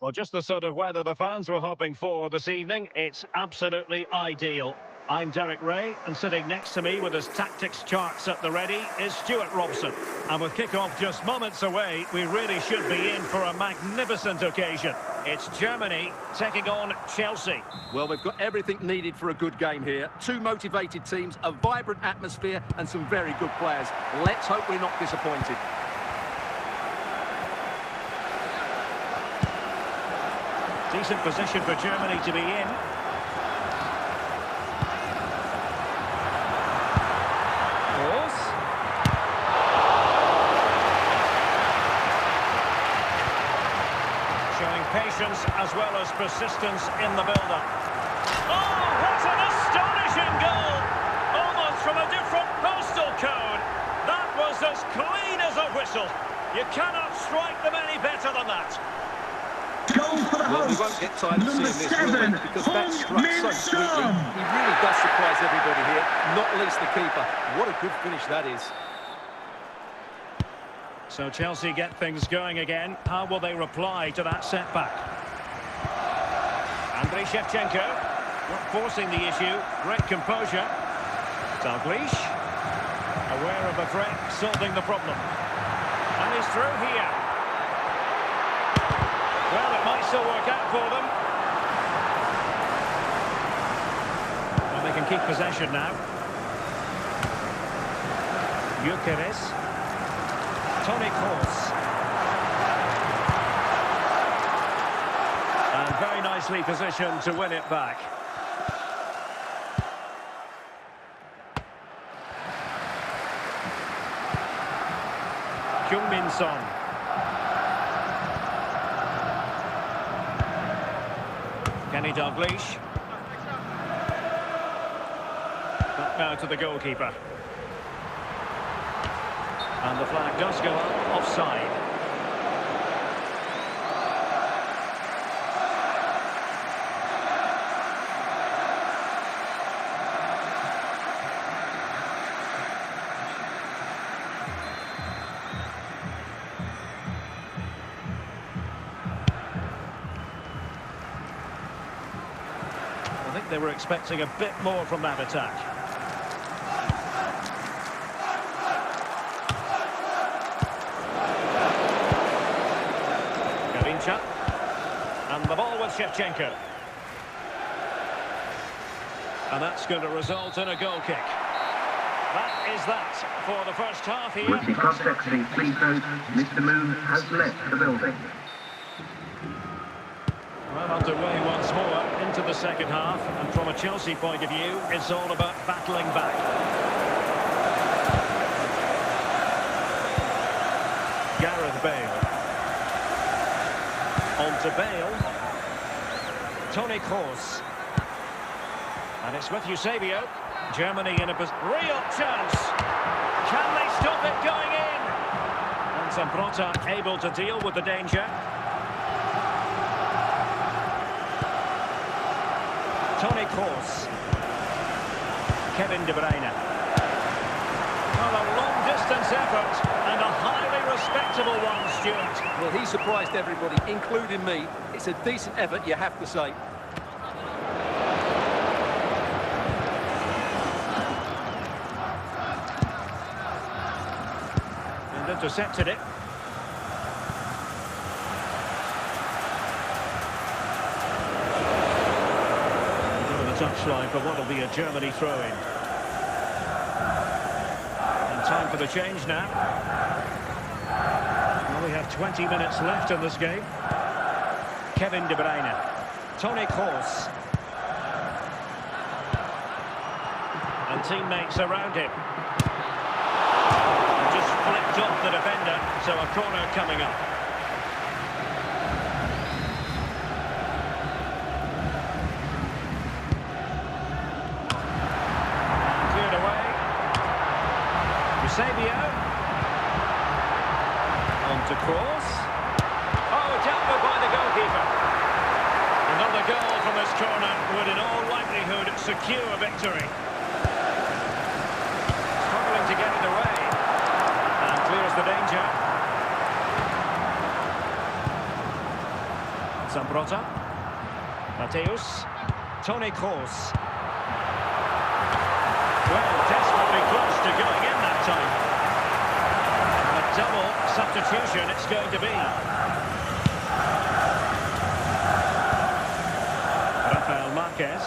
Well, just the sort of weather the fans were hoping for this evening. It's absolutely ideal. I'm Derek Ray, and sitting next to me with his tactics charts at the ready is Stuart Robson. And with kick-off just moments away, we really should be in for a magnificent occasion. It's Germany taking on Chelsea. Well, we've got everything needed for a good game here. Two motivated teams, a vibrant atmosphere, and some very good players. Let's hope we're not disappointed. Decent position for Germany to be in. Cross. Showing patience as well as persistence in the build-up. Oh, what an astonishing goal! Almost from a different postal code. That was as clean as a whistle. You cannot strike them any better than that. Well, we won't get tired of seeing this, will we? Because that struck so sweetly. He really does surprise everybody here, not least the keeper. What a good finish that is. So Chelsea get things going again. How will they reply to that setback? Andriy Shevchenko, not forcing the issue. Great composure. Dalglish, aware of the threat, solving the problem. And he's through here. Well, it might still work out for them. Well, they can keep possession now. Gyökeres. Toni Kroos. And very nicely positioned to win it back. Min Son. Kenny Dalglish. Back now to the goalkeeper. And the flag does go up, offside. I think they were expecting a bit more from that attack. Garincha. And the ball with Shevchenko. And that's going to result in a goal kick. That is that for the first half here. With the context, please note, Mr. Moon has left the building. Well, underway once more into the second half, and from a Chelsea point of view, it's all about battling back. Gareth Bale. On to Bale. Toni Kroos. And it's with Eusebio. Germany in a real chance. Can they stop it going in? And Zambrota able to deal with the danger. Toni Kroos. Kevin De Bruyne. Well, a long-distance effort and a highly respectable one, Stuart. Well, he surprised everybody, including me. It's a decent effort, you have to say. And intercepted it. Touchline for what will be a Germany throw-in. And time for the change now. Well, we have 20 minutes left in this game. Kevin De Bruyne. Toni Kroos. And teammates around him. And just flicked off the defender, so a corner coming up. Eusebio. On to Kroos. Oh, dealt with by the goalkeeper. Another goal from this corner would in all likelihood secure a victory. Struggling to get it away. And clears the danger. Zambrota. Mateus. Toni Kroos. Well, desperately close to going in that time. A double substitution it's going to be. Rafael Marquez.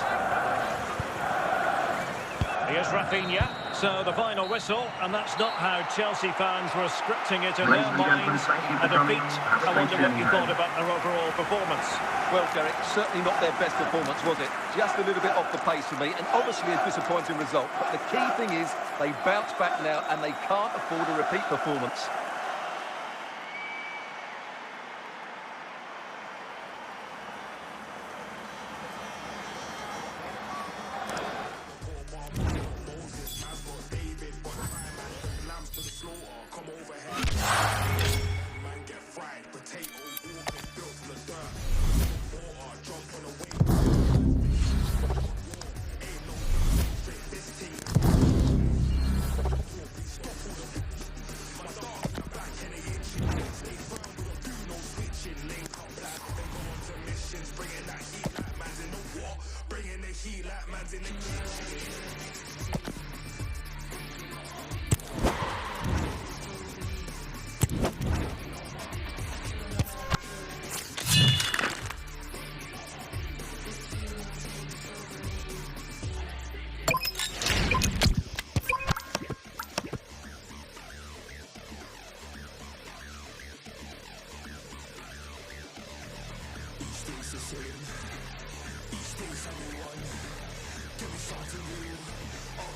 Here's Rafinha. So the final whistle, and that's not how Chelsea fans were scripting it in their minds. A defeat. I wonder what you thought about their overall performance. Well, Derek, certainly not their best performance, was it? Just a little bit off the pace for me, and obviously a disappointing result. But the key thing is they bounce back now, and they can't afford a repeat performance.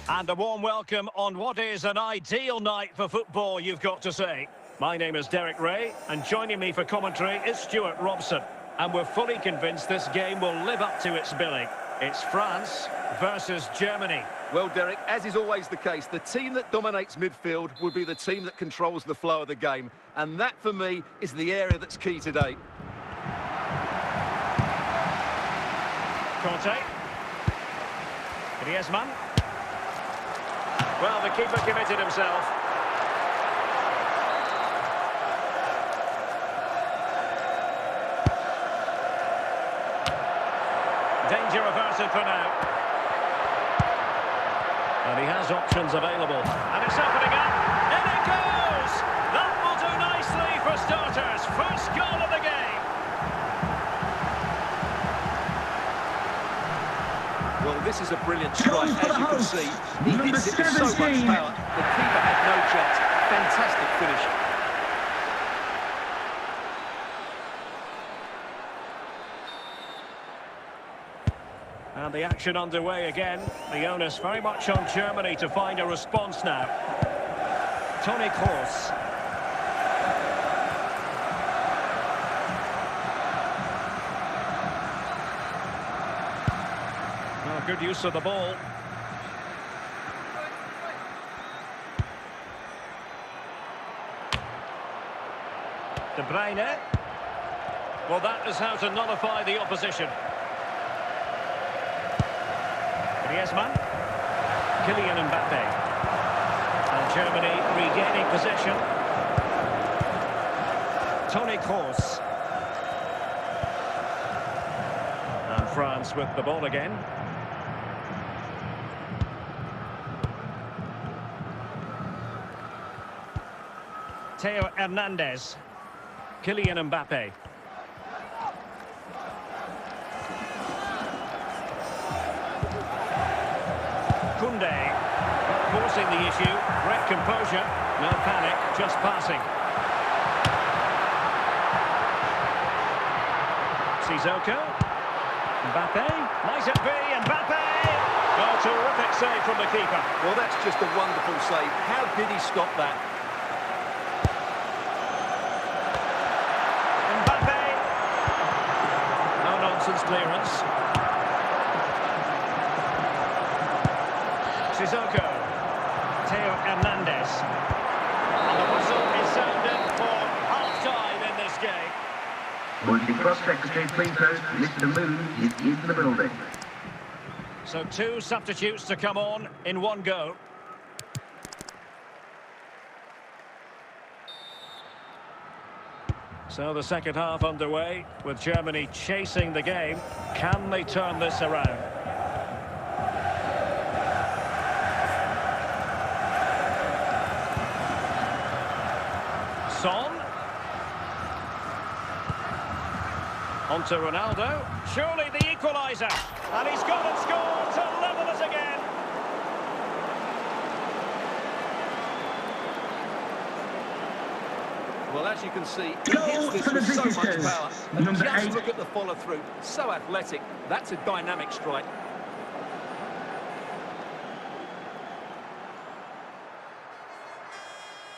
And a warm welcome on what is an ideal night for football, you've got to say. My name is Derek Ray, and joining me for commentary is Stuart Robson. And we're fully convinced this game will live up to its billing. It's France versus Germany. Well, Derek, as is always the case, the team that dominates midfield will be the team that controls the flow of the game. And that, for me, is the area that's key today. Conte. Griezmann. Well, the keeper committed himself. Danger averted for now. And he has options available. And it's opening up. In it goes! That will do nicely for starters. First goal of the game. Well, this is a brilliant strike, as you can see. He hits it with so much power. The keeper had no chance. Fantastic finish. And the action underway again. The onus very much on Germany to find a response now. Toni Kroos. Oh, good use of the ball. De Bruyne. Well, that is how to nullify the opposition. Griezmann, Kylian Mbappe, and Germany regaining possession. Toni Kroos, and France with the ball again. Theo Hernandez, Kylian Mbappe. Koundé, forcing the issue, great composure, no panic, just passing. Sissoko, Mbappe, might it be Mbappe? Oh, terrific save from the keeper. Well, that's just a wonderful save. How did he stop that? Mbappe, no nonsense clearance. Sissoko, Theo Hernandez, and the whistle is sounded for half-time in this game. Would the cross secretary please note Mr. Moon is in the building. So two substitutes to come on in one go. So the second half underway with Germany chasing the game. Can they turn this around? Son. On to Ronaldo. Surely the equaliser. And he's gone and scored to level it again. Well, as you can see, he hits this with so much power. And just look at the follow-through. So athletic. That's a dynamic strike.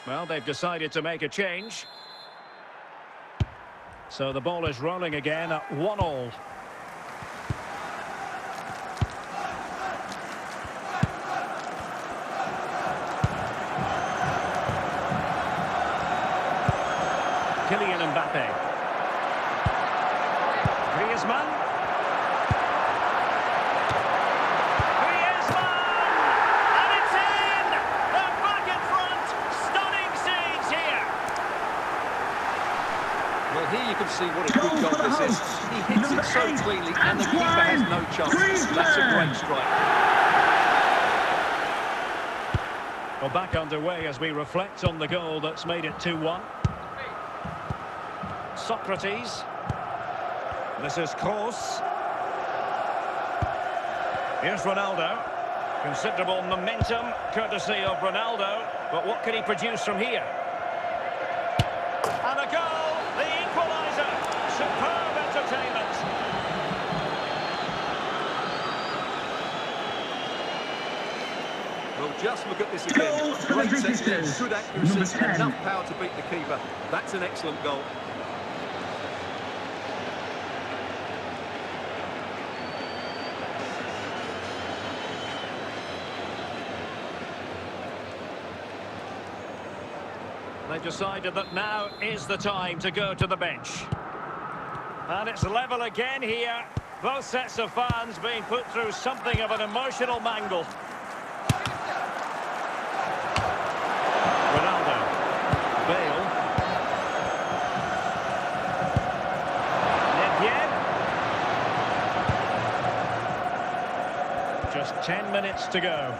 Well, they've decided to make a change. So the ball is rolling again at 1-1. Kylian Mbappe. Griezmann. Well, here you can see what a good goal this is. He hits it so cleanly, and the keeper has no chance. That's a great strike. Well, back underway as we reflect on the goal that's made it 2-1. Socrates. This is Kroos. Here's Ronaldo. Considerable momentum, courtesy of Ronaldo. But what can he produce from here? And a goal! The equaliser! Superb entertainment! Well, just look at this again. Goal for the Great technique, visitors. good accuracy, Number 10. enough power to beat the keeper. That's an excellent goal. They've decided that now is the time to go to the bench. And it's level again here. Both sets of fans being put through something of an emotional mangle. Ronaldo. Bale. Nedved. Just 10 minutes to go.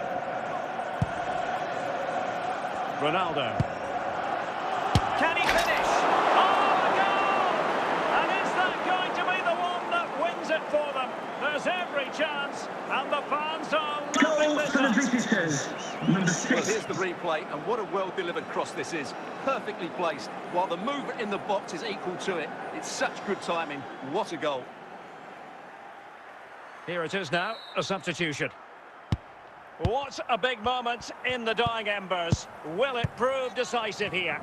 Ronaldo. Can he finish? Oh, a goal! And is that going to be the one that wins it for them? There's every chance, and the fans are loving Goal this for the up. visitors. Number Well, 6. here's the replay, and what a well-delivered cross this is. Perfectly placed. While the movement in the box is equal to it, it's such good timing. What a goal. Here it is now, a substitution. What a big moment in the dying embers. Will it prove decisive here?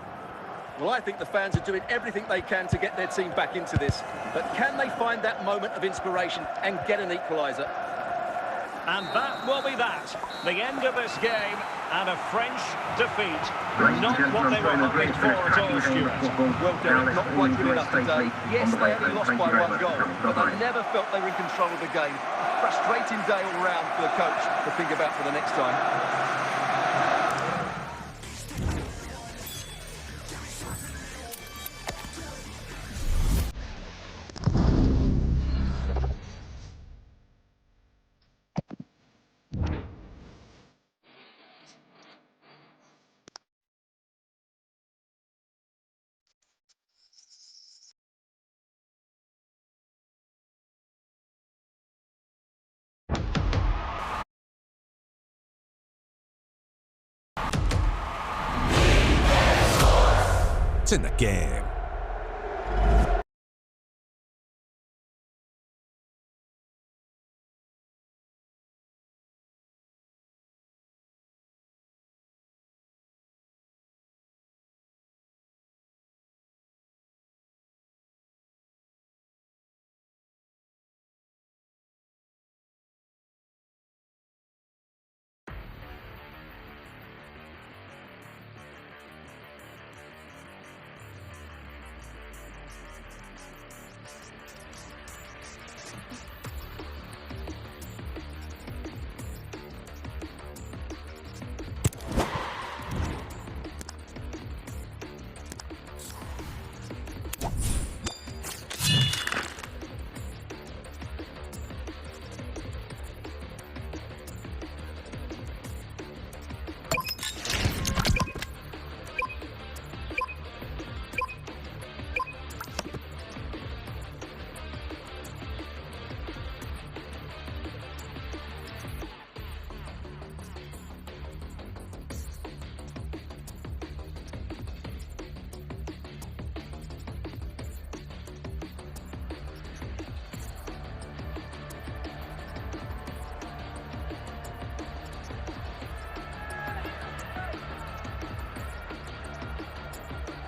Well, I think the fans are doing everything they can to get their team back into this. But can they find that moment of inspiration and get an equaliser? And that will be that. The end of this game and a French defeat. Not what they were hoping for at all, Stuart. Well, Derek, not quite good enough today. Yes, they only lost by 1 goal, but they never felt they were in control of the game. Frustrating day all round for the coach to think about for the next time. It's in the game.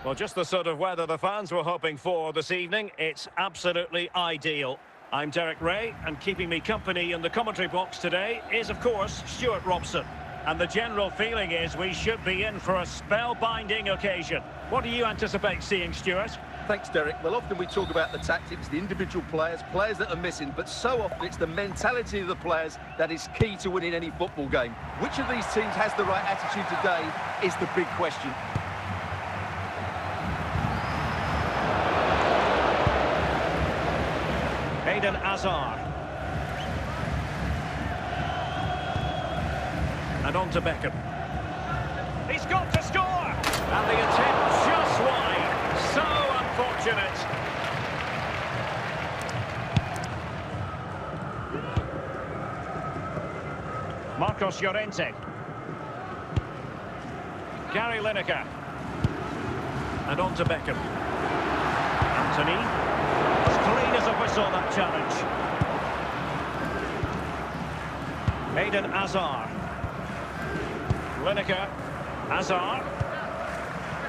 Well, just the sort of weather the fans were hoping for this evening. It's absolutely ideal. I'm Derek Ray, and keeping me company in the commentary box today is, of course, Stuart Robson. And the general feeling is we should be in for a spellbinding occasion. What do you anticipate seeing, Stuart? Thanks, Derek. Well, often we talk about the tactics, the individual players that are missing, but so often it's the mentality of the players that is key to winning any football game. Which of these teams has the right attitude today is the big question. Eden Hazard. And on to Beckham. He's got to score! And the attempt just wide. So unfortunate. Marcos Llorente. Gary Lineker. And on to Beckham. Anthony. As clean as a whistle, that challenge. Eden Hazard. Lineker. Hazard.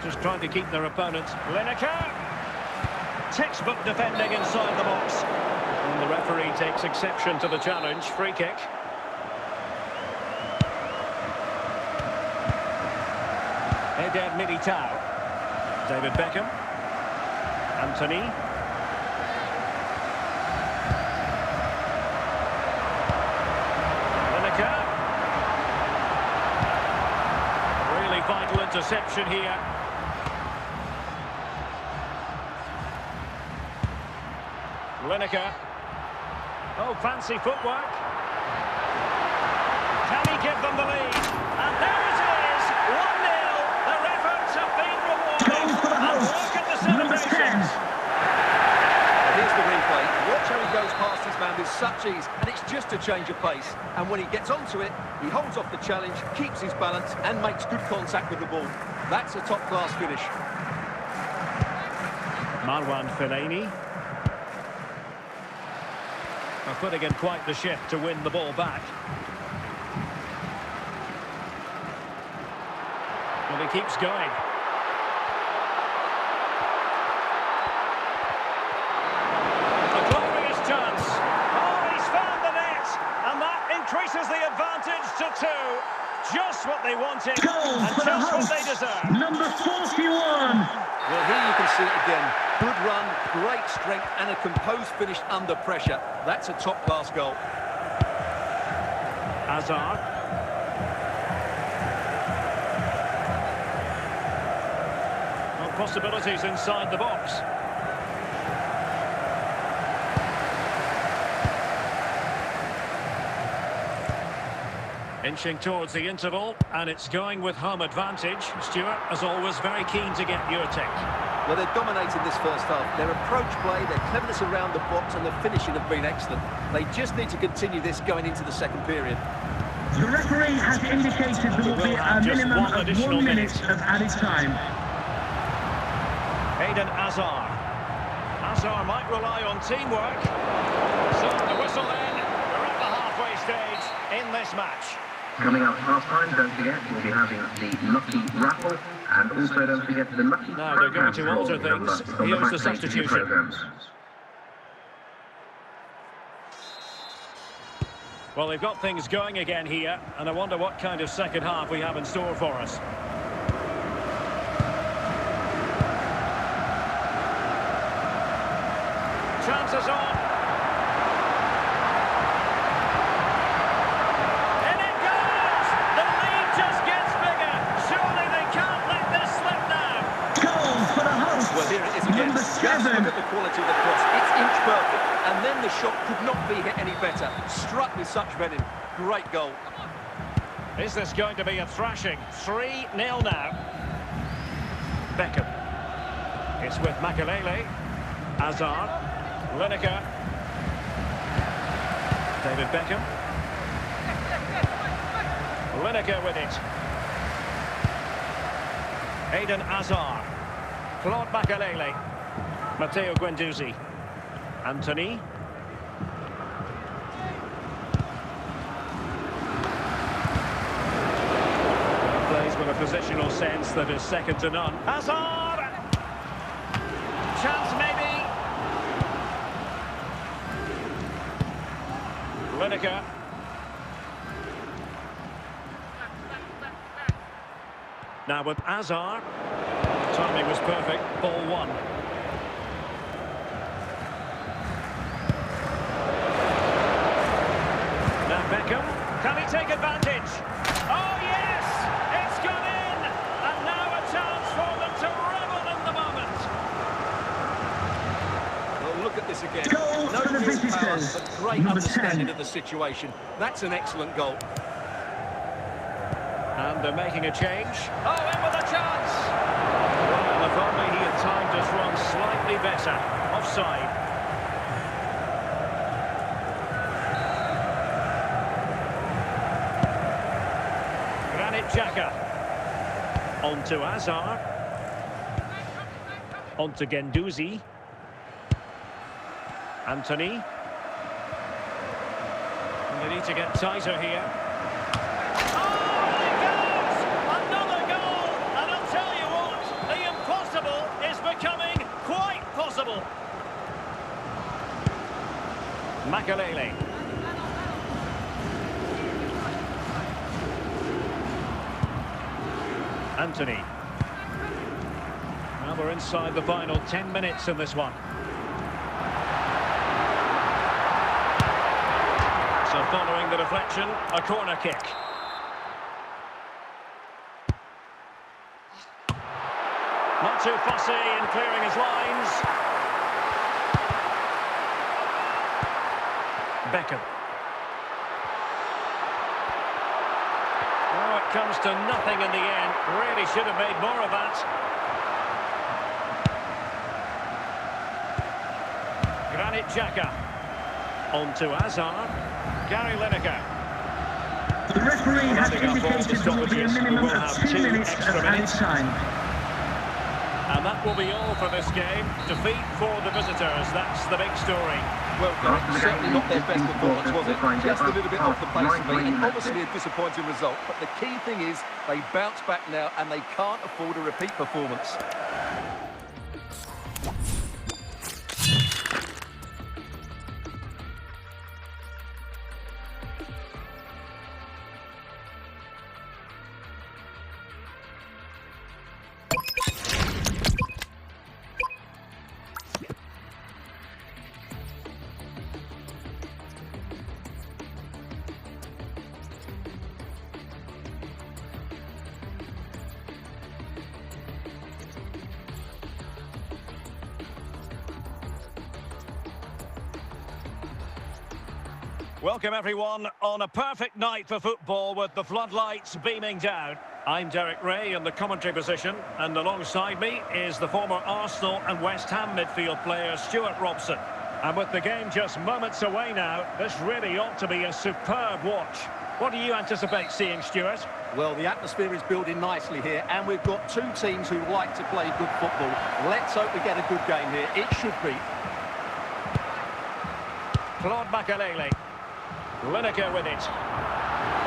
Just trying to keep their opponents. Lineker. Textbook defending inside the box. And the referee takes exception to the challenge. Free kick. Eder Militao. David Beckham. Anthony. Lineker. Really vital interception here. Lineker. Oh, fancy footwork. Can he give them the lead? And there it is, 1-0. Their efforts have been rewarded. And look at the celebrations. Here's the replay. Watch how he goes past his man with such ease, and it's just a change of pace. And when he gets onto it, he holds off the challenge, keeps his balance, and makes good contact with the ball. That's a top-class finish. Marwan Fellaini. Are putting in quite the shift to win the ball back. Well, he keeps going. A glorious chance. Oh, he's found the net. And that increases the advantage to 2. Just what they wanted and just what they deserve. Number 41. Well, here you can see it again. Good run, great strength, and a composed finish under pressure. That's a top-class goal. Hazard. Well, possibilities inside the box. Inching towards the interval, and it's going with home advantage. Stuart, as always, very keen to get your take. Well, they're dominating this first half. Their approach play, their cleverness around the box, and the finishing have been excellent. They just need to continue this going into the second period. The referee has indicated there will be a minimum of 1 minute of added time. Eden Hazard. Hazard might rely on teamwork. So the whistle then. We're at the halfway stage in this match. Coming up half-time, don't forget, we'll be having the Lucky Raffle, and also don't forget the Lucky Now they're going to Programmes alter draw things. from Here's the back page of your substitution. programmes. Well, they've got things going again here, and I wonder what kind of second half we have in store for us. Chances on. And it goes! The lead just gets bigger. Surely they can't let this slip now. Goal for the hosts. Well, here it is again. Number Just 7. look at the quality of the cross. It's inch perfect. And then the shot could not be hit any better. Struck with such venom. Great goal. Is this going to be a thrashing? 3-0 now. Beckham. It's with Makelele. Hazard. Lineker. David Beckham. Lineker with it. Eden Hazard. Claude Makelele. Matteo Guendouzi. Anthony. Plays with a positional sense that is second to none. Hazard! Chance maybe. Lineker. Now with Hazard. Timing was perfect. Ball 1. Now Beckham. Can he take advantage? Oh yes! It's gone in! And now a chance for them to revel in the moment. Well, look at this again. Goal No for the real power, visitors. but great Number understanding 10. of the situation. That's an excellent goal. And they're making a change. Oh, in with a chance! Well, if only he had timed his run slightly better. Offside. Granit Xhaka. On to Hazard. On to Guendouzi. Anthony. And they need to get tighter here. Oh, it goes! Makalele. Anthony. Now we're inside the final 10 minutes in this one. So following the deflection, a corner kick. Not too fussy in clearing his lines. Beckham. Oh, it comes to nothing in the end. Really should have made more of that. Granit Xhaka. On to Hazard. Gary Lineker. The referee has indicated there will be a minimum of 2 minutes of added time. And that will be all for this game. Defeat for the visitors. That's the big story. Well, certainly not their best performance, was it? Just a little bit off the pace for me, and obviously a disappointing result. But the key thing is they bounce back now and they can't afford a repeat performance. Welcome everyone on a perfect night for football with the floodlights beaming down. I'm Derek Ray in the commentary position, and alongside me is the former Arsenal and West Ham midfield player Stuart Robson. And with the game just moments away now, this really ought to be a superb watch. What do you anticipate seeing, Stuart? Well, the atmosphere is building nicely here, and we've got two teams who like to play good football. Let's hope we get a good game here. It should be. Claude Makalele. Lineker with it.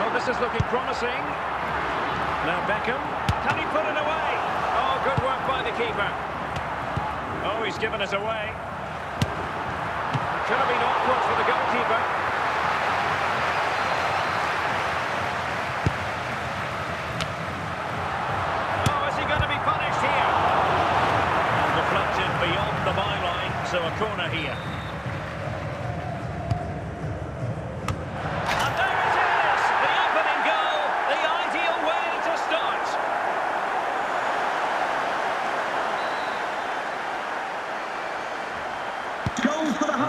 Well, this is looking promising. Now Beckham. Can he put it away? Oh, good work by the keeper. Oh, he's given us away. Could have been awkward for the goalkeeper. Oh, is he going to be punished here? And deflected beyond the byline, so a corner here.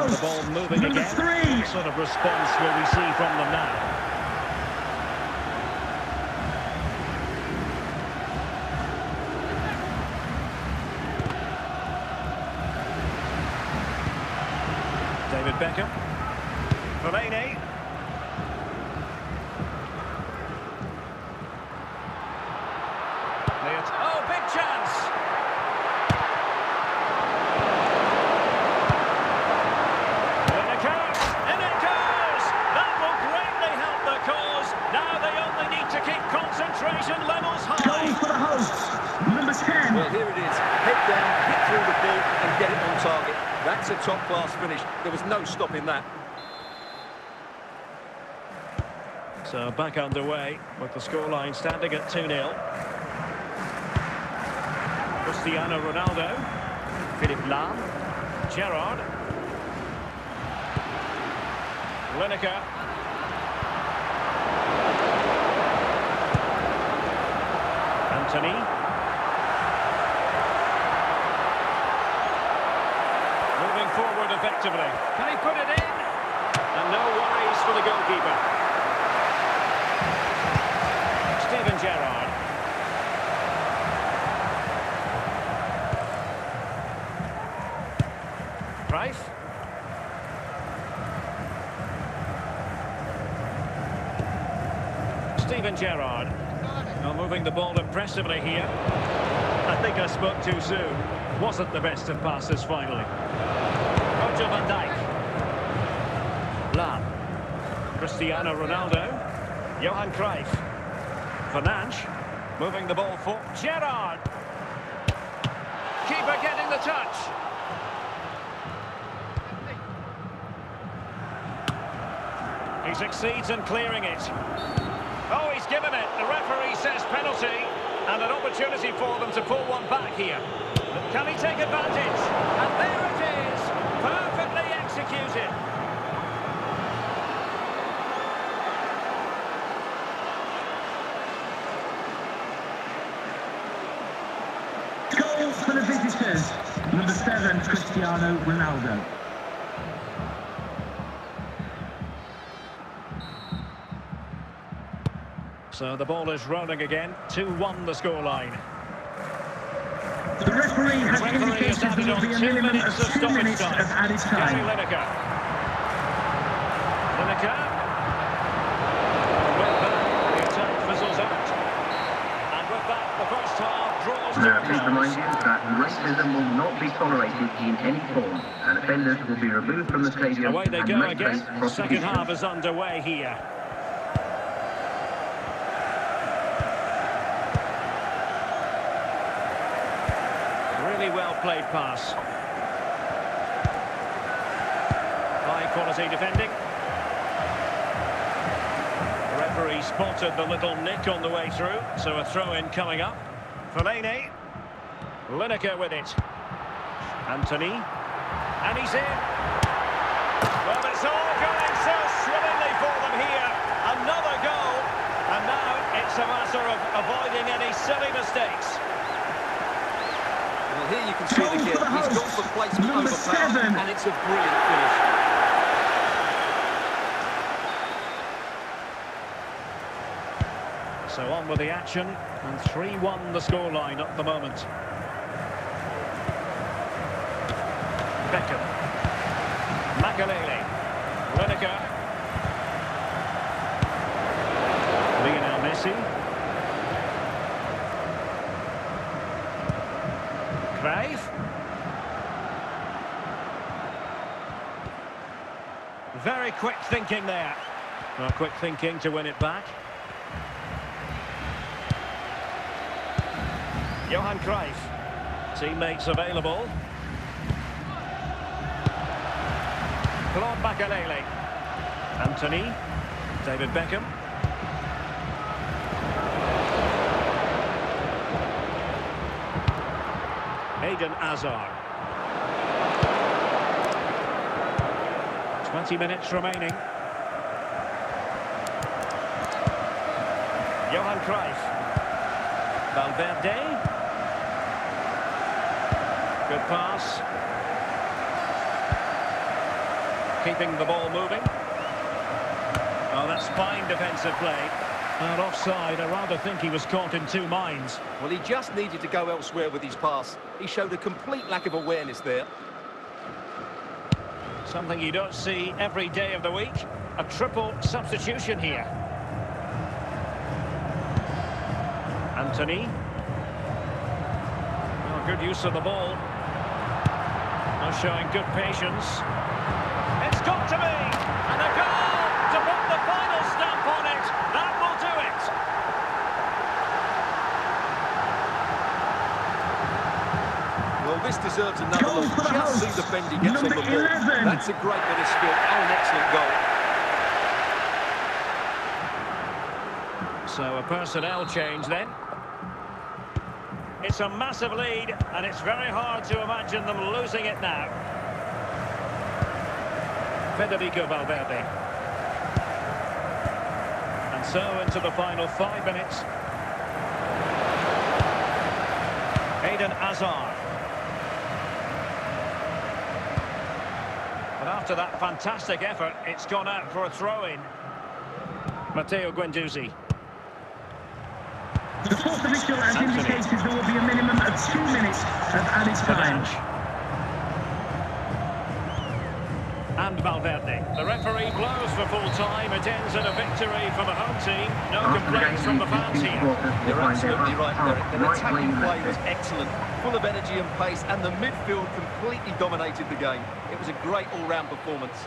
The ball moving again. What sort of response will we see from them now? David Beckham. Fellaini. Oh, big chance! Concentration levels high. Goal for the hosts. Number 10. Well, here it is. Head down, hit through the ball and get it on target. That's a top-class finish. There was no stopping that. So back underway with the scoreline standing at 2-0. Cristiano Ronaldo. Philippe Lahm. Gerrard. Lineker. Anthony. Moving forward effectively. Can he put it in? And no worries for the goalkeeper. Steven Gerrard. Cruyff. Steven Gerrard. Moving the ball impressively here. I think I spoke too soon. Wasn't the best of passes finally. Roger van Dijk. Lahm. Cristiano Ronaldo. Johan Cruyff. Fernandes. Moving the ball for Gerrard. Keeper getting the touch. He succeeds in clearing it. Oh, he's given it. The referee says penalty. And an opportunity for them to pull one back here. Can he take advantage? And there it is. Perfectly executed. Goal for the visitors. Number 7, Cristiano Ronaldo. So the ball is rolling again. 2-1 the scoreline. The referee has indicated there will be a minimum of 2 minutes of added time. Lineker. Lineker. With that, the attack fizzles out. And with that, the first half draws to Now, a please close. remind you that racism will not be tolerated in any form, and offenders will be removed from the stadium. Away they and go may again. face Second prosecution. half is underway here. Really well played pass. High quality defending. The referee spotted the little nick on the way through, so a throw-in coming up. Fellaini. Lineker with it. Anthony. And he's in. Well, it's all going so swimmingly for them here. Another goal. And now it's a matter of avoiding any silly mistakes. Well, here you can see the kid. He's got the placement Number over power, 7. and it's a brilliant finish. So on with the action, and 3-1 the scoreline at the moment. Beckham. Makalele. Lineker. Lionel Messi. Cruyff. Very quick thinking there. Well, quick thinking to win it back. Johan Cruyff. Teammates available. Claude Makalele. Anthony. David Beckham. Eden Hazard. 20 minutes remaining. Johan Cruyff. Valverde. Good pass. Keeping the ball moving. Oh, that's fine defensive play. And offside, I rather think he was caught in two minds. Well, he just needed to go elsewhere with his pass. He showed a complete lack of awareness there. Something you don't see every day of the week. A triple substitution here. Anthony. Well, good use of the ball. Now showing good patience. It's got to be! And a goal to put the final stamp on it. That will do it. Well, this deserves another Goal look. for the Just see hosts. the bend he gets on the Number ball. 11. That's a great bit of skill and an excellent goal. So a personnel change then. It's a massive lead, and it's very hard to imagine them losing it now. Federico Valverde. And so into the final 5 minutes. Eden Hazard. But after that fantastic effort, it's gone out for a throw-in. Matteo Guendouzi. The fourth official has indicated there will be a minimum of 2 minutes of added time. And Valverde. The referee blows for full time. It ends in a victory for the home team. No After the complaints game, from the fans these here. supporters will You're find their absolutely right, Derek. half Their right attacking wing play was left. excellent, full of energy and pace, and the midfield completely dominated the game. It was a great all-round performance.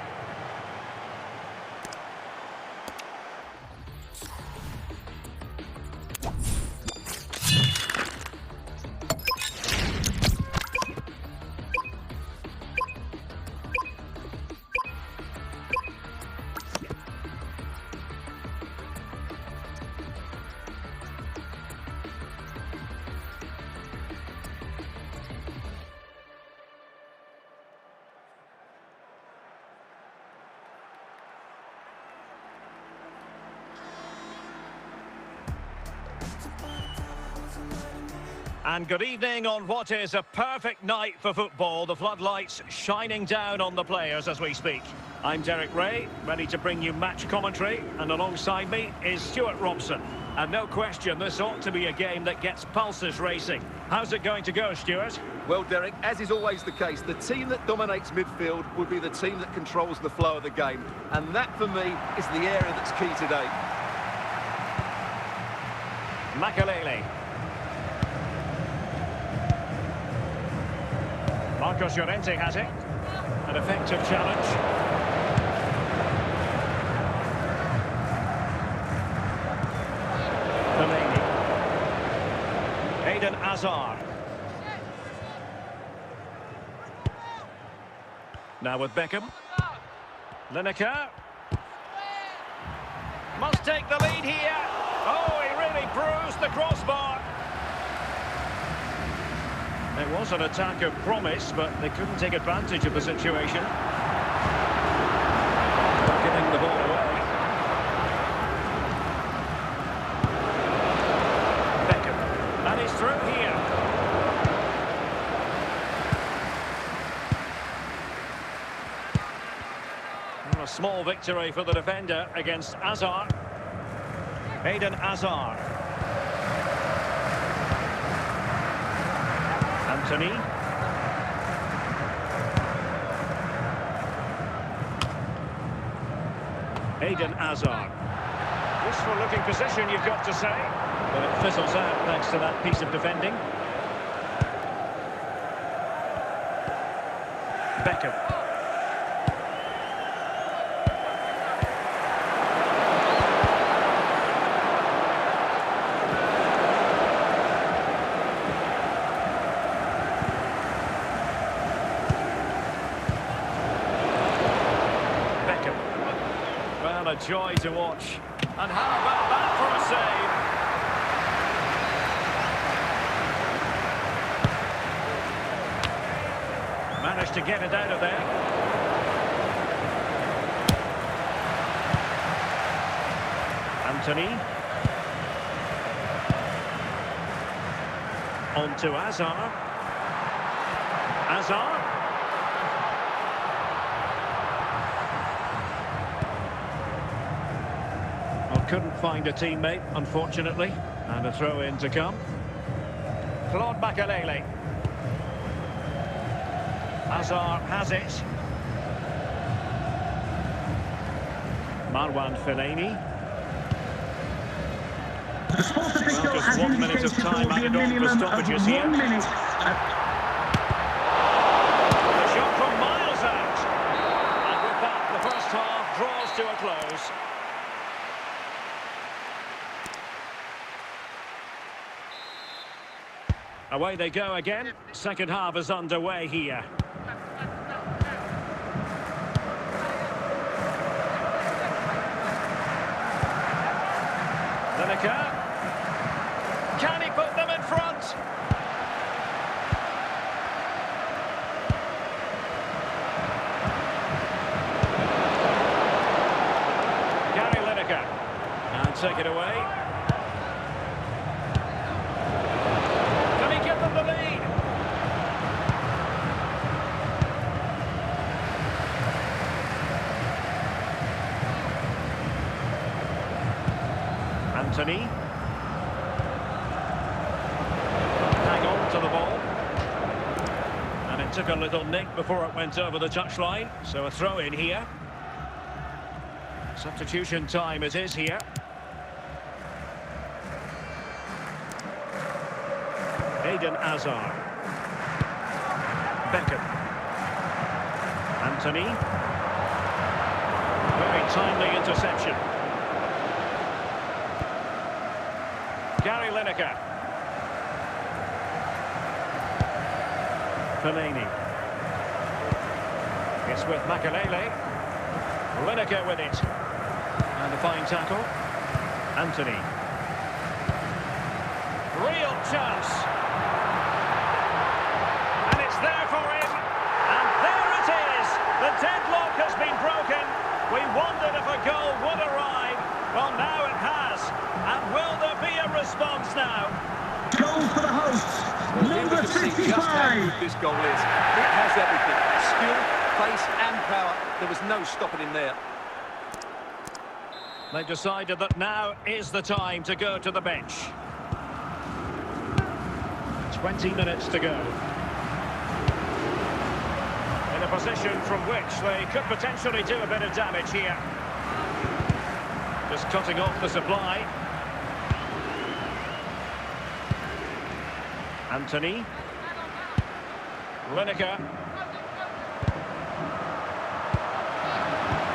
And good evening on what is a perfect night for football. The floodlights shining down on the players as we speak. I'm Derek Ray, ready to bring you match commentary. And alongside me is Stuart Robson. And no question, this ought to be a game that gets pulses racing. How's it going to go, Stuart? Well, Derek, as is always the case, the team that dominates midfield will be the team that controls the flow of the game. And that, for me, is the area that's key today. Makalele. Marcos Llorente has it. An effective challenge. Fellaini. Eden Hazard. Now with Beckham. Lineker. Must take the lead here. Oh, he really bruised the crossbar. It was an attack of promise, but they couldn't take advantage of the situation. Giving the ball away. Beckham. And he's through here. Well, a small victory for the defender against Hazard. Eden Hazard. Anthony. Eden Hazard. Useful looking position, you've got to say. But it fizzles out thanks to that piece of defending. Beckham. A joy to watch. And how about that for a save? Managed to get it out of there. Anthony. On to Hazard. Hazard. Couldn't find a teammate, unfortunately. And a throw-in to come. Claude Makalele. Hazard has it. Marwan Fellaini. Well, just 1 minute of time added on for stoppages here. The shot from miles out. And with that, the first half draws to a close. Away they go again. Second half is underway here. Lineker. Can he put them in front? Gary Lineker. And take it away. The lead. Anthony. Hang on to the ball. And it took a little nick before it went over the touchline. So a throw in here. Substitution time it is here. Eden Hazard. Beckham. Anthony. Very timely interception. Gary Lineker. Fellaini. It's with Makalele. Lineker with it. And a fine tackle. Anthony. Real chance. There for him, and there it is. The deadlock has been broken. We wondered if a goal would arrive. Well, now it has. And will there be a response now? Goal goal for the hosts. Well, here we Number can see just how 55. good this goal is. It has everything. Skill, pace and power. There was no stopping him there. They've decided that now is the time to go to the bench. 20 minutes to go. In a position from which they could potentially do a bit of damage here. Just cutting off the supply. Anthony. Lineker.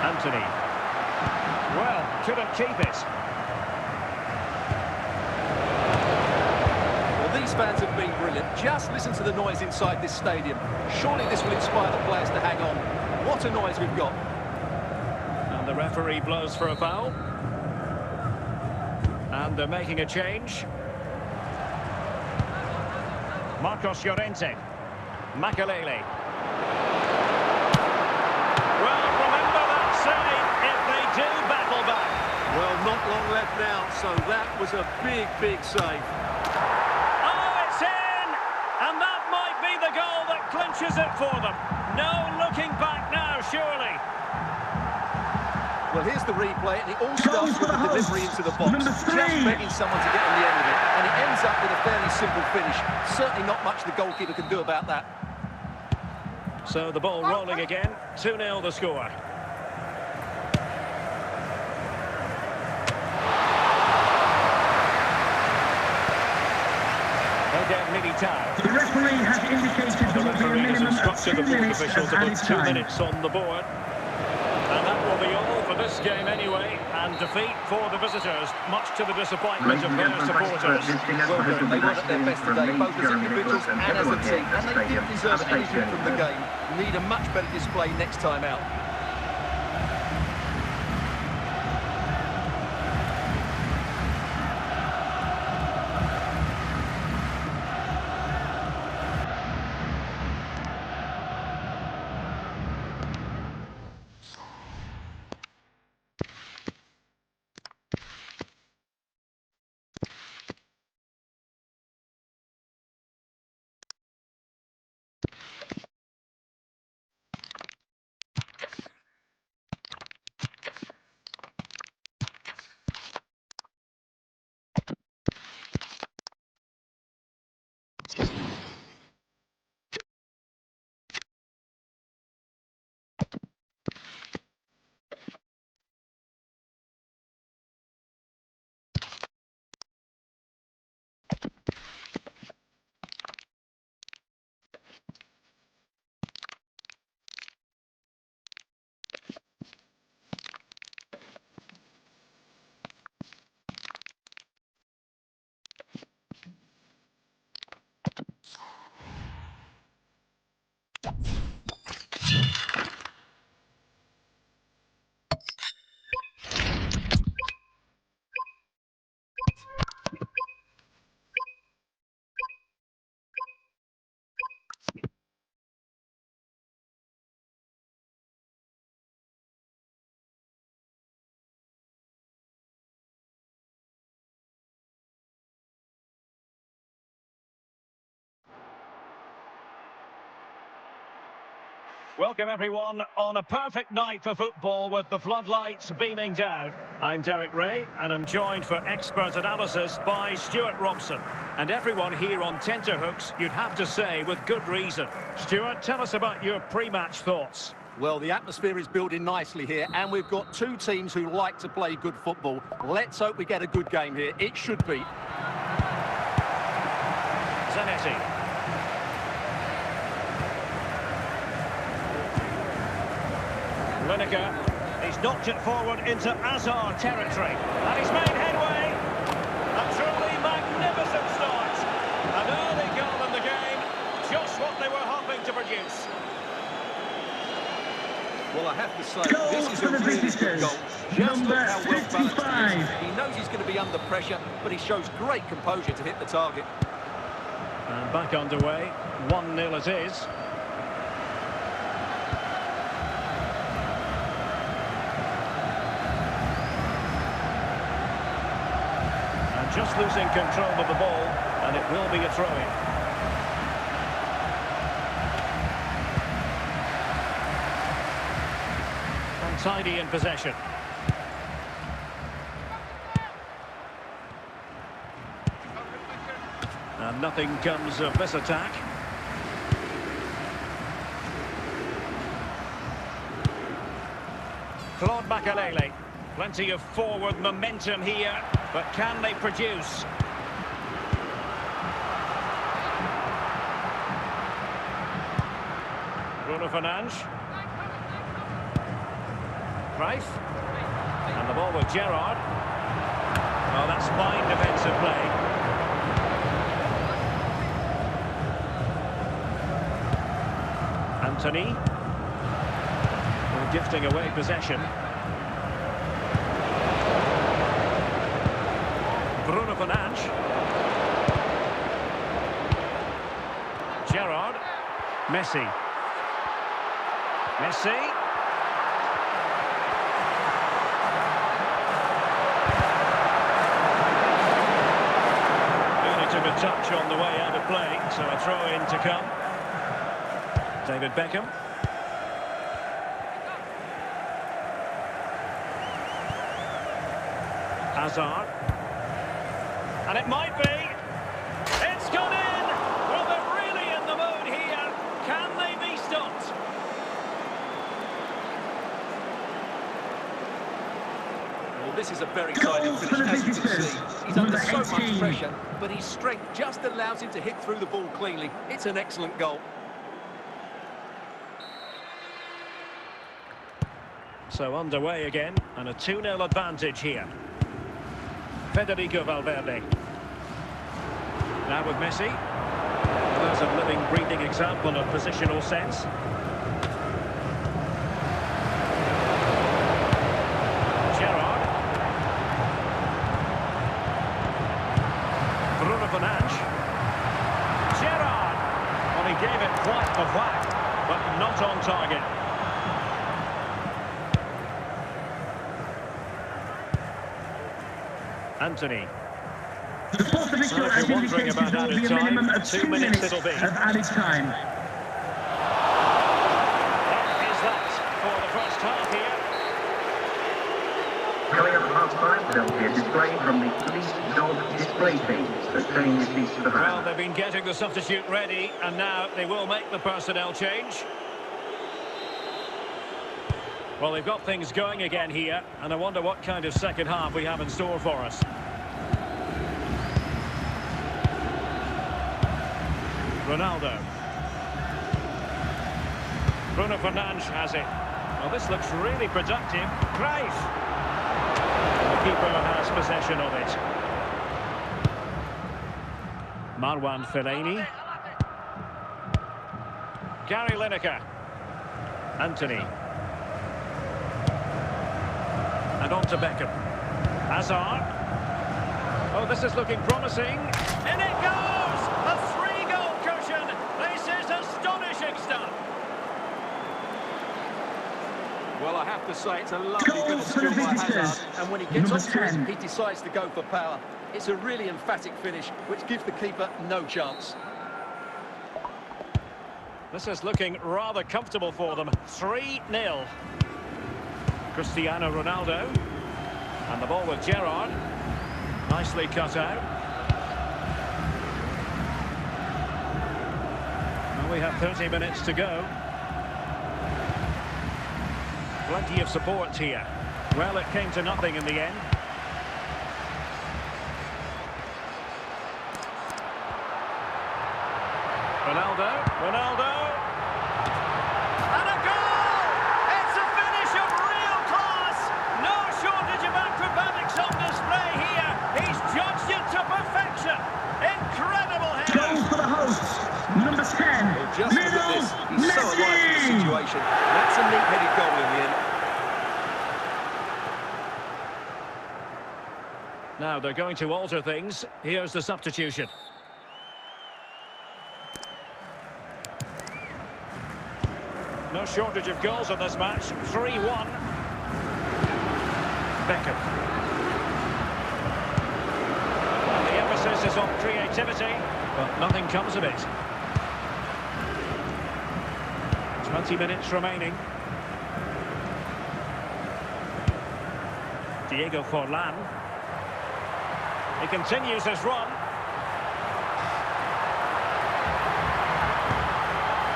Anthony. Well, couldn't keep it. Well, these fans have been brilliant. Just listen to the noise inside this stadium. Surely this will inspire the players to hang on. What a noise we've got. And the referee blows for a foul. And they're making a change. Marcos Llorente. Makalele. Well, remember that save if they do battle back. Well, not long left now, so that was a big, big save. Oh, it's in! And that might be the goal that clinches it for them. No looking back now, surely. Well, here's the replay, and it all starts with for the the delivery hosts. into the box. Number 3. Just begging someone to get on the end of it, and it ends up with a fairly simple finish. Certainly not much the goalkeeper can do about that. So the ball rolling again. 2-0 the score. The referee has indicated The there will be a referee has minimum of instructed 2 the fourth minutes of officials to added put 2 time. minutes on the board. And that will be all for this game anyway. And defeat for the visitors, much to the disappointment of their supporters. Well, they weren't at their best today, both as individuals and as a team, and they didn't deserve anything from the game. Need a much better display next time out. Welcome everyone on a perfect night for football with the floodlights beaming down. I'm Derek Ray and I'm joined for expert analysis by Stuart Robson. And everyone here on tenterhooks, you'd have to say with good reason. Stuart, tell us about your pre-match thoughts. Well, the atmosphere is building nicely here, and we've got two teams who like to play good football. Let's hope we get a good game here. It should be. Zanetti. Lineker, he's knocked it forward into Azar territory, and he's made headway. A truly magnificent start. An early goal in the game, just what they were hoping to produce. Well, I have to say, Goal this is for a the really good visitors. goal. Just look Number how well balanced 55. he is. He knows he's going to be under pressure, but he shows great composure to hit the target. And back underway, 1-0 it is. Just losing control of the ball, And it will be a throw-in. Tidy in possession. And nothing comes of this attack. Claude Makalele. Plenty of forward momentum here, but can they produce? Bruno Fernandes. Cruyff, and the ball with Gerrard. Oh, that's fine defensive play. Anthony, well, gifting away possession. Bruno Fernandes. Gerrard. Messi. Took a touch on the way out of play, so a throw-in to come. David Beckham. Hazard. And it might be. It's gone in! Well, they're really in the mood here. Can they be stopped? Well, this is a very tidy finish, as you can see. He's under so much pressure, but his strength just allows him to hit through the ball cleanly. It's an excellent goal. So underway again, and a 2-0 advantage here. Federico Valverde. Now with Messi. There's a living, breathing example of positional sense. Gerrard. Bruno Fernandes. Gerrard. Well, he gave it quite a whack, but not on target. Anthony. So if you're wondering about added time, 2 minutes it'll be. Of added time. That is that for the first half here. Coming up at half-time, there will be a display from the police dog display team. So turning your seats to the Well, back. they've been getting the substitute ready, and now they will make the personnel change. Well, they've got things going again here, and I wonder what kind of second half we have in store for us. Ronaldo. Bruno Fernandes has it. Well, this looks really productive. Cruyff. The keeper has possession of it. Marwan Fellaini. Gary Lineker. Anthony. And on to Beckham. Hazard. Oh, this is looking promising. In it goes! A 3-goal cushion. This is astonishing stuff. Well, I have to say, it's a lovely bit of skill by Hazard. And when he gets onto it, he decides to go for power. It's a really emphatic finish, which gives the keeper no chance. This is looking rather comfortable for them. 3-0. Cristiano Ronaldo. And the ball with Gerrard. Nicely cut out. Well, we have 30 minutes to go. Plenty of support here. Well, it came to nothing in the end. Ronaldo. And a goal! It's a finish of real class! No shortage of acrobatics on display here. He's judged it to perfection. Incredible header. Goal for the hosts. Number 10. Well, just look at this. He's so alive to the situation. That's a neat-headed goal in the end. Now they're going to alter things. Here's the substitution. No shortage of goals in this match. 3-1. Beckham. And the emphasis focuses on creativity, but nothing comes of it. 20 minutes remaining. Diego Forlan. He continues his run.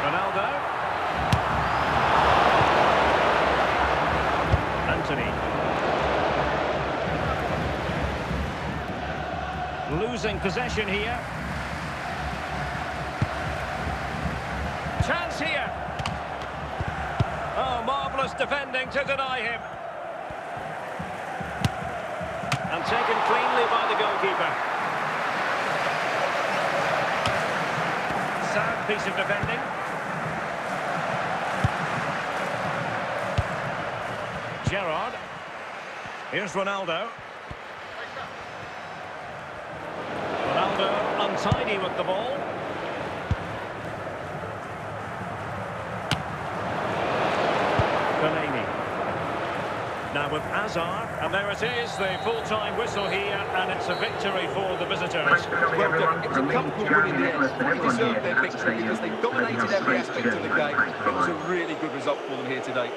Ronaldo. Anthony. Losing possession here. Chance here. Oh, marvellous defending to deny him. And taken cleanly by the goalkeeper. Sound piece of defending. Gerrard. Here's Ronaldo. Ronaldo untidy with the ball. Now with Azar, and there it is, the full-time whistle here, and it's a victory for the visitors. Well done. It's a comfortable win in the end. They deserved their victory because they dominated every aspect of the game. It was a really good result for them here today.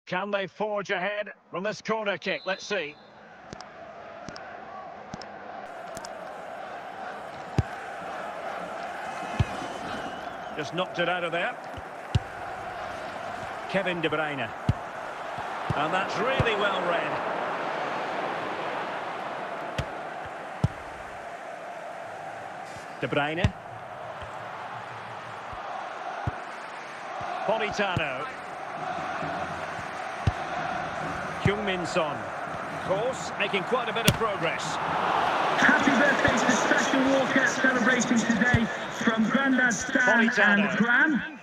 Can they forge ahead from this corner kick? Let's see. Just knocked it out of there. Kevin De Bruyne. And that's really well read. De Bruyne. Politano. Heung-min Son. Of course, making quite a bit of progress. Happy birthday to Special Walker, celebrating today from Grandad Stan Politano. and Gran.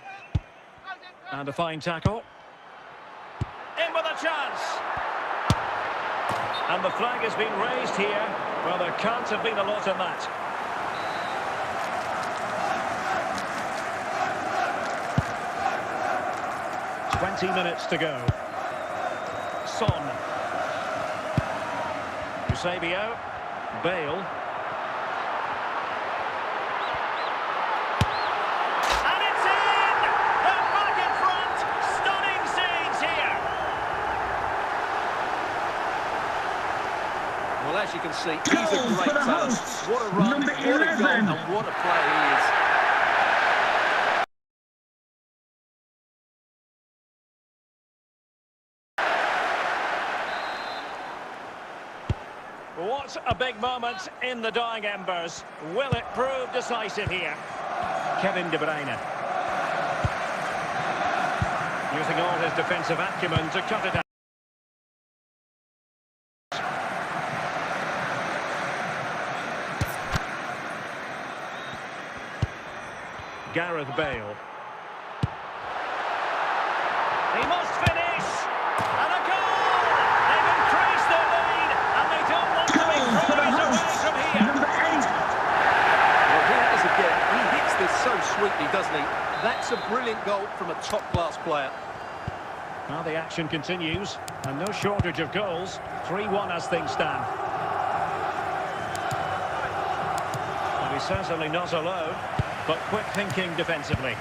And a fine tackle. In with a chance. And the flag has been raised here. Well, there can't have been a lot in that. .20 to go. Son. Eusebio. Bale. And it's in! They're back in front! Stunning scenes here! Well, as you can see, he's a Goal great for the talent. hosts. What a run, Number what a goal, 11. and what a player he is. What a big moment in the dying embers. Will it prove decisive here? Kevin De Bruyne. Using all his defensive acumen to cut it out. Gareth Bale. He must finish! And a goal! They've increased their lead, and they don't want to be throwing it away from here. Number 8. Well, here it is again. He hits this so sweetly, doesn't he? That's a brilliant goal from a top-class player. Now the action continues, and no shortage of goals. 3-1 as things stand. But he's certainly not alone. but quick thinking defensively.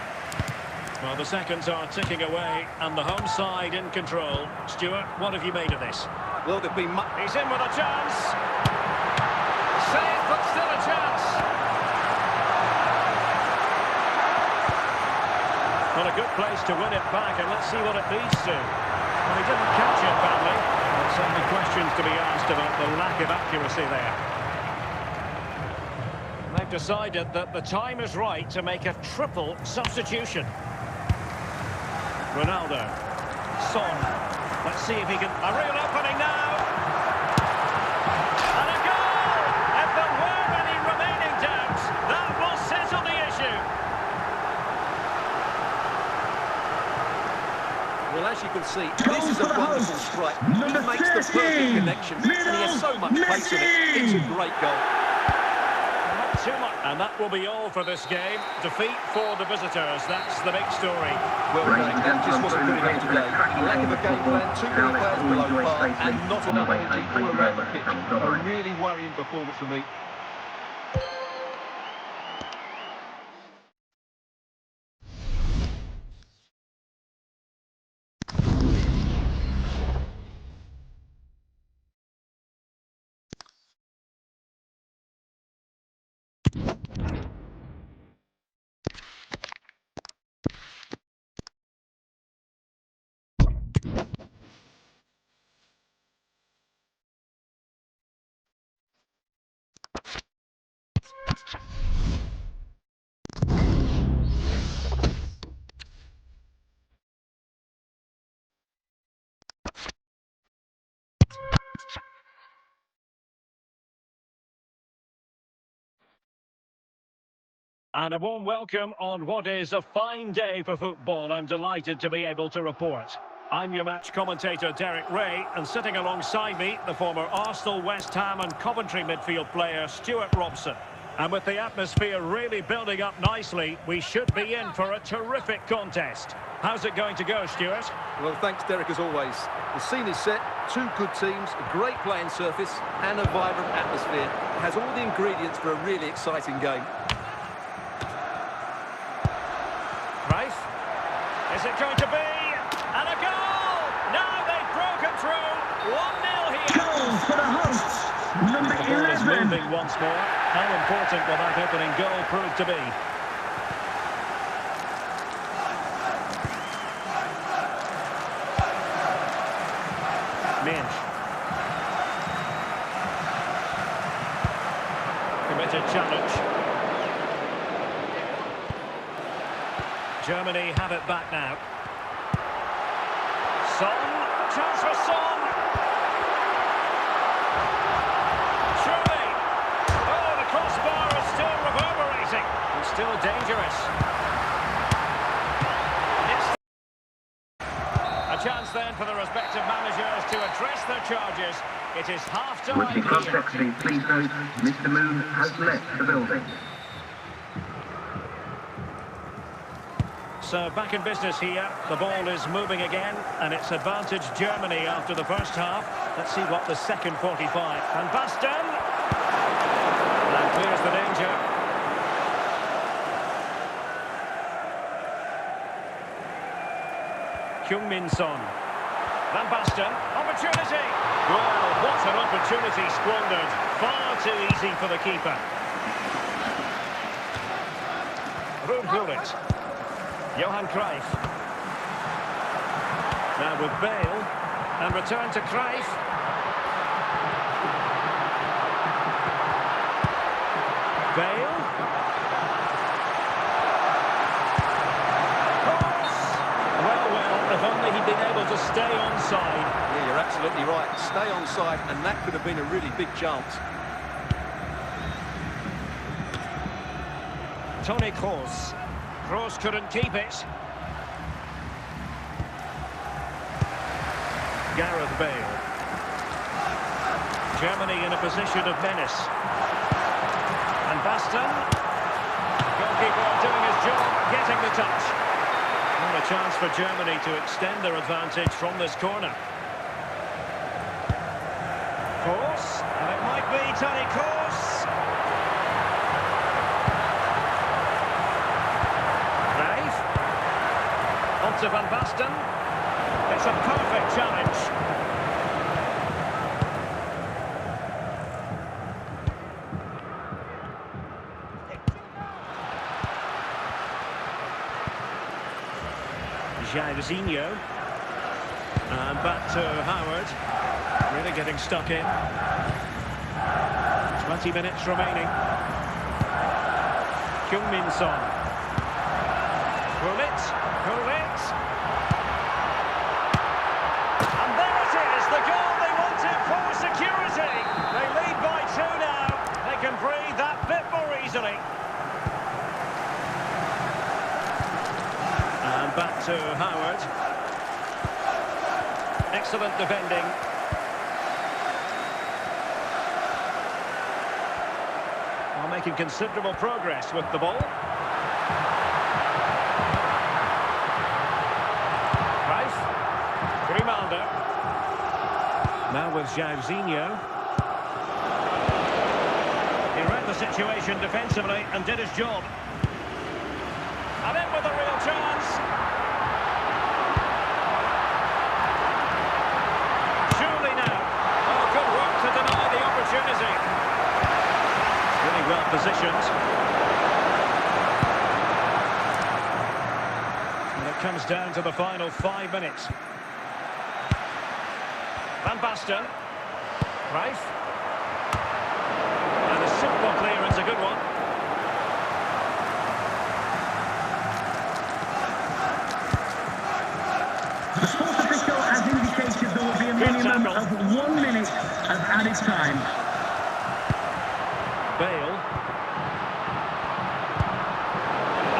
Well, the seconds are ticking away, and the home side in control. Stuart, what have you made of this? Well, there've been much... He's in with a chance. Saved, but still a chance. Well, a good place to win it back, and let's see what it leads to. Well, he didn't catch it badly. There's certainly questions to be asked about the lack of accuracy there. They've decided that the time is right to make a triple substitution. Ronaldo. Son. Let's see if he can... A real opening now. And a goal! If there were any remaining doubts, that will settle the issue. Well, as you can see, this is a wonderful strike. He makes the perfect connection, and he has so much pace in it. It's a great goal. Too much. And that will be all for this game. Defeat for the visitors. That's the big story. Well, that just wasn't good enough today. Lack of a game plan, too many players below par, and not enough energy all around the pitch. A really worrying performance for me. And a warm welcome on what is a fine day for football. I'm delighted to be able to report. I'm your match commentator, Derek Ray, and sitting alongside me, the former Arsenal, West Ham and Coventry midfield player, Stuart Robson. And with the atmosphere really building up nicely, we should be in for a terrific contest. How's it going to go, Stuart? Well, thanks, Derek, as always. The scene is set, two good teams, a great playing surface, and a vibrant atmosphere. It has all the ingredients for a really exciting game. Cruyff. Is it going to be? And a goal! Now they've broken through. 1-0 here. Goal for the hosts. Number The ball is 11. moving once more. How important will that opening goal prove to be? Minch. Committed challenge. Germany have it back now. Son. Chance for Son. Surely. Oh, the crossbar is still reverberating. It's still dangerous. A chance then for the respective managers to address their charges. It is half-time Would the club here. secretary please note Mr. Moon has left the building. So back in business here. The ball is moving again, and it's advantage Germany after the first half. Let's see what the second 45. And Basten. And clears the danger. Heung-min Son. Van Basten. Opportunity. Well, what an opportunity squandered. Far too easy for the keeper. Ruud Gullit. Johan Cruyff. Now with Bale. And return to Cruyff. Bale. Cross. Well, if only he'd been able to stay onside. Yeah, you're absolutely right. Stay onside, and that could have been a really big chance. Toni Kroos. Kroos couldn't keep it. Gareth Bale. Germany in a position of menace. And Basten. Goalkeeper doing his job, getting the touch. And a chance for Germany to extend their advantage from this corner. Kroos. And it might be Toni Kroos. to Van Basten. It's a perfect challenge. Jairzinho. And back to Howard. Really getting stuck in. 20 minutes remaining. Heung-min Son. Gullit. And there it is, the goal they wanted for security. They lead by 2 now. They can breathe that bit more easily. And back to Howard. Excellent defending. While making considerable progress with the ball. Rice. Grimaldo. Now with Jairzinho. He read the situation defensively and did his job. And in with a real chance. Surely now. Oh, good work to deny the opportunity. Really well positioned. And it comes down to the final 5 minutes. Van Basten. Rife. And a simple clearance, a good one. The sports official has indicated there will be a minimum of 1 minute of added time. Bale.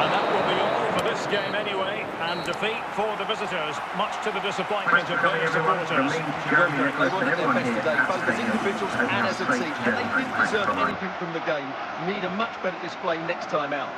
And that will be all for this game anyway. And defeat for the visitors, much to the disappointment of their supporters. They wasn't at their best today, both as individuals and as a team. And they didn't deserve anything from the game. Need a much better display next time out.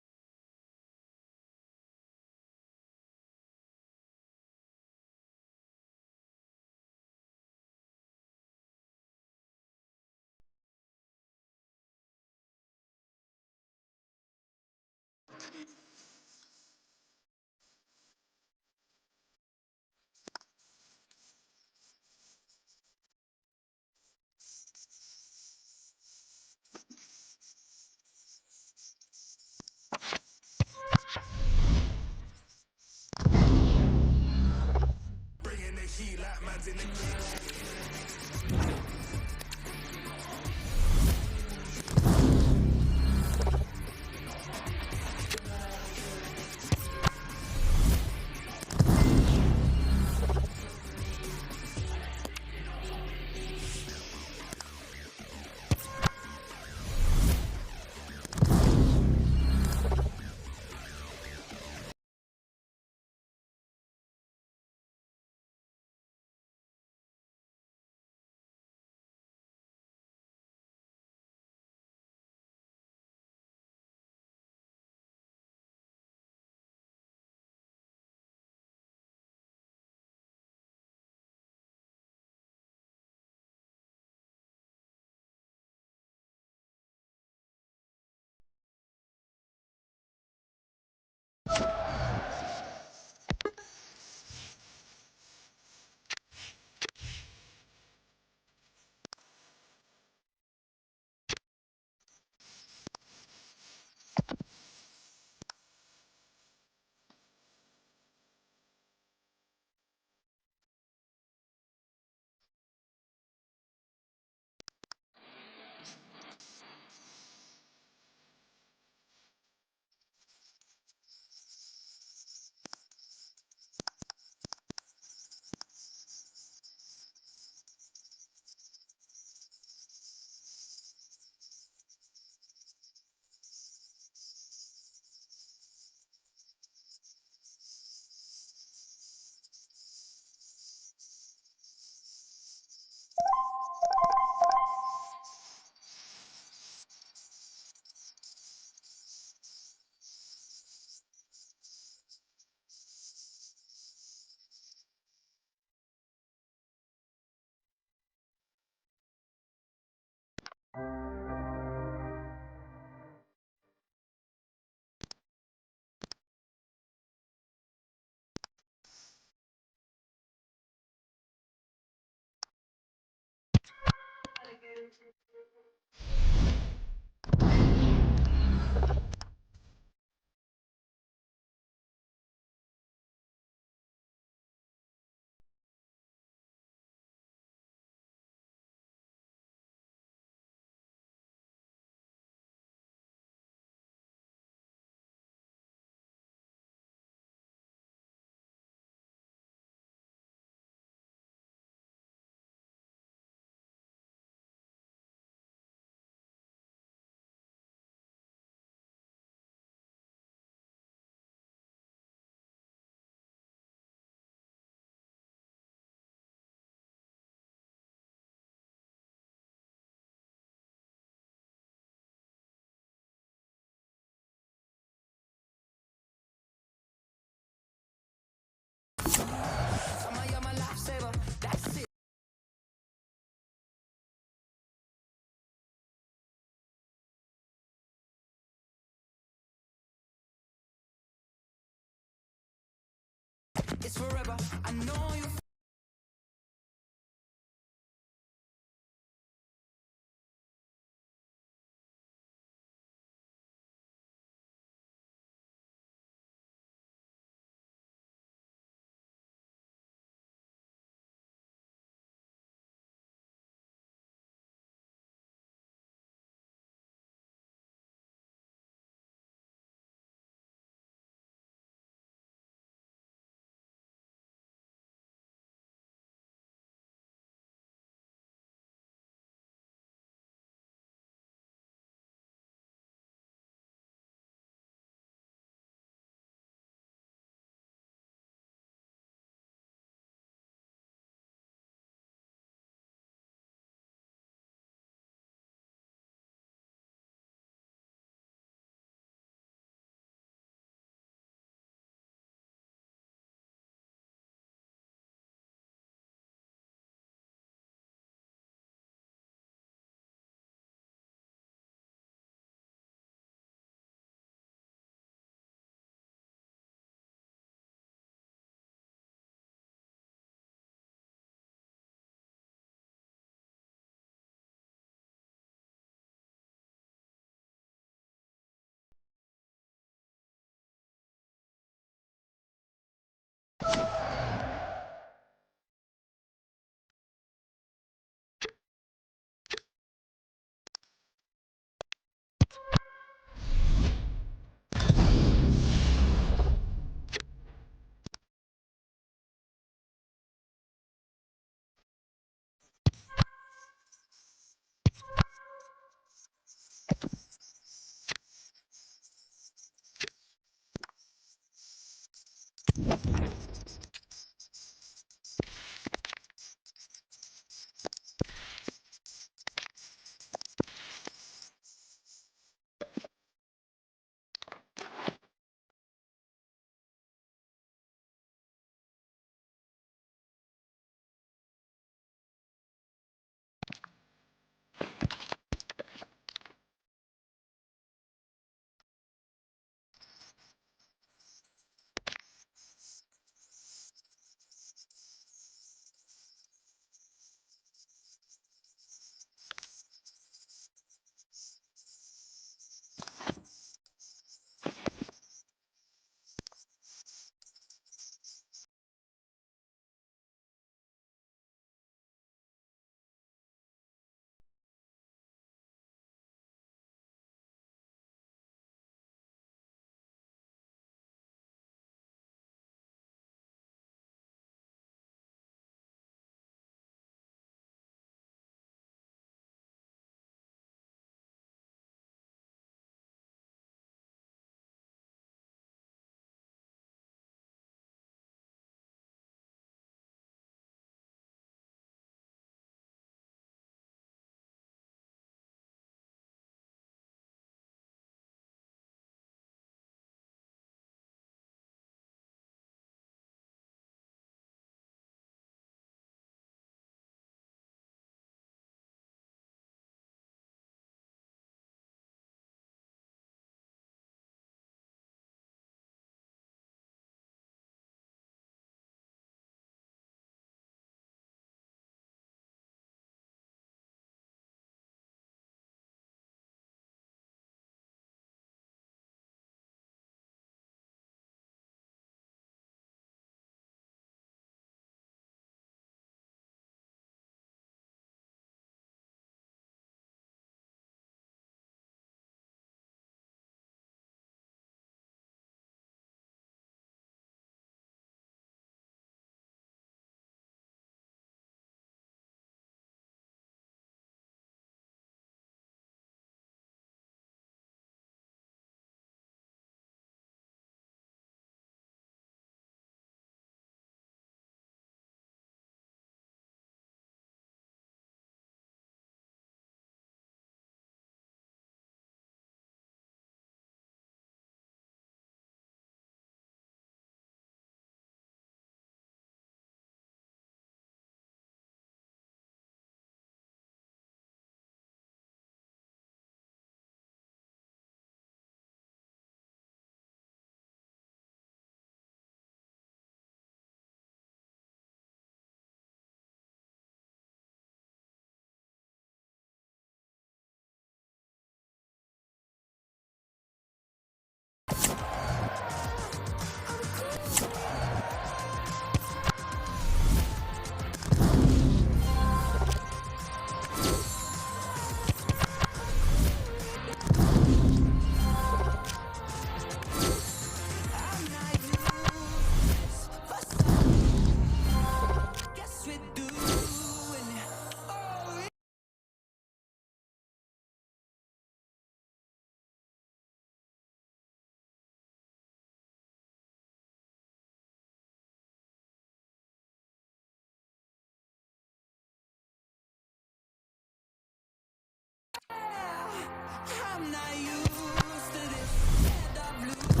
I'm not used to this.